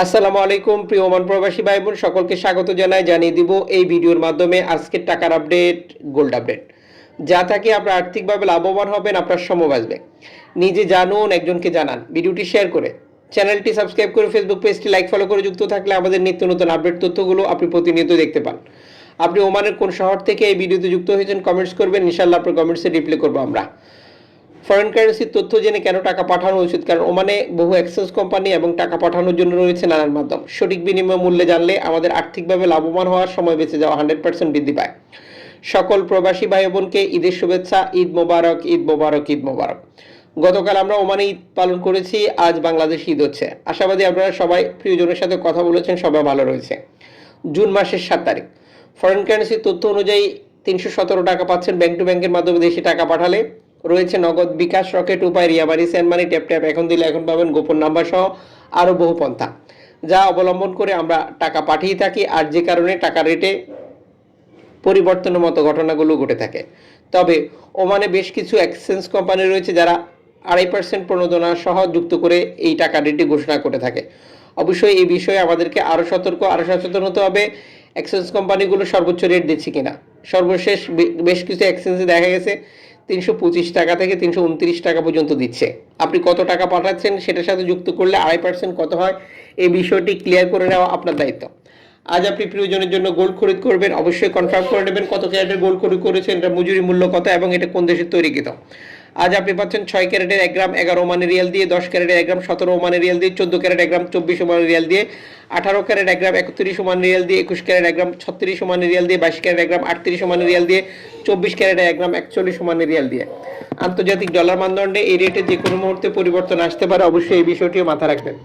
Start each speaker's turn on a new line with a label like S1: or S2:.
S1: আসসালামু আলাইকুম প্রিয় ওমান প্রবাসী ভাই বোন সকলকে স্বাগত জানিয়ে দিব এই ভিডিওর মাধ্যমে আজকের টাকার আপডেট, গোল্ড আপডেট। যা থাকে আপনারা আর্থিকভাবে লাভবান হবেন, আপনার সময় বাঁচবে। নিজে জানুন, একজনকে জানান। ভিডিওটি শেয়ার করে চ্যানেলটি সাবস্ক্রাইব করে ফেসবুক পেজটি লাইক ফলো করে যুক্ত থাকলে আমাদের নিত্য নতুন আপডেট তথ্যগুলো আপনি প্রতিনিয়ত দেখতে পান। আপনি ওমানের কোন শহর থেকে এই ভিডিওতে যুক্ত হয়েছেন কমেন্টস করবেন, ইনশাআল্লাহ আপনার কমেন্টসে রিপ্লাই করবো আমরা। ফরেন কারেন্সির তথ্য জেনে কেন টাকা পাঠানো উচিত, কারণ ওমানে বহু এক্সচেঞ্জ কোম্পানি এবং টাকা পাঠানোর জন্য রয়েছে নানান মাধ্যম। সঠিক বিনিময় মূল্যে জানলে আমাদের আর্থিকভাবে লাভবান হওয়ার সময় বেঁচে যাওয়া 100% বৃদ্ধি পায়। সকল প্রবাসী ভাই বোনকে ঈদের শুভেচ্ছা। ঈদ মোবারক, ঈদ মোবারক, ঈদ মোবারক। গতকাল আমরা ওমানে ঈদ পালন করেছি, আজ বাংলাদেশ ঈদ হচ্ছে। আশাবাদী আপনারা সবাই প্রিয়জনের সাথে কথা বলেছেন, সবাই ভালো রয়েছে। জুন মাসের 7 তারিখ ফরেন কারেন্সির তথ্য অনুযায়ী 317 টাকা পাচ্ছেন ব্যাংক টু ব্যাংকের মাধ্যমে দেশে টাকা পাঠালে। রয়েছে নগদ, বিকাশ, রকেট, উপায়, রিয়া মানি, সেন্ড মানি, ট্যাপ ট্যাপ, এখন দিলে এখন পাবেন, গোপন নাম্বার সহ আরও বহু পন্থা যা অবলম্বন করে আমরা টাকা পাঠিয়ে থাকি, আর যে কারণে টাকা রেটে পরিবর্তনের মতো ঘটনাগুলো ঘটে থাকে। তবে ওমানে বেশ কিছু এক্সচেঞ্জ কোম্পানি রয়েছে যারা 2.5% প্রণোদনা সহ যুক্ত করে এই টাকা রেটটি ঘোষণা করে থাকে। অবশ্যই এই বিষয়ে আমাদেরকে আরও সতর্ক, আরও সচেতন হতে হবে। এক্সচেঞ্জ কোম্পানিগুলো সর্বোচ্চ রেট দিচ্ছে কিনা। সর্বশেষ বেশ কিছু এক্সচেঞ্জে দেখা গেছে 325 টাকা থেকে 329 টাকা পর্যন্ত দিচ্ছে। আপনি কত টাকা পাঠাচ্ছেন সেটার সাথে যুক্ত করলে 2.5% কত হয়, এই বিষয়টি ক্লিয়ার করে নেওয়া আপনার দায়িত্ব। আজ আপনি প্রিয়জনের জন্য গোল্ড খরিদ করবেন, অবশ্যই কনফার্ম করে নেবেন কত ক্যারেটের গোল্ড খরিদ করেছেন, এটা মজুরি মূল্য কত এবং এটা কোন দেশের তৈরিকৃত। আজ আপনি পাচ্ছেন 6 ক্যারেটের 1 গ্রাম 11 ওমানি রিয়াল দিয়ে, 10 ক্যারেটের 1 গ্রাম 17 ওমানি রিয়াল দিয়ে, 14 ক্যারেট 1 গ্রাম 24 ওমানি রিয়াল দিয়ে, 18 ক্যারেট 1 গ্রাম 31 ওমানি রিয়াল দিয়ে, 21 ক্যারেট 1 গ্রাম 36 ওমানি রিয়াল দিয়ে, 22 ক্যারেট 1 গ্রাম 38 ওমানি রিয়াল দিয়ে, 24 ক্যারেট 1 গ্রাম 41 ওমানি রিয়াল দিয়ে। আন্তর্জাতিক ডলার মানদণ্ডে এই রেটে যে কোনো মুহূর্তে পরিবর্তন আসতে পারে, অবশ্যই এই বিষয়টিও মাথায় রাখবেন।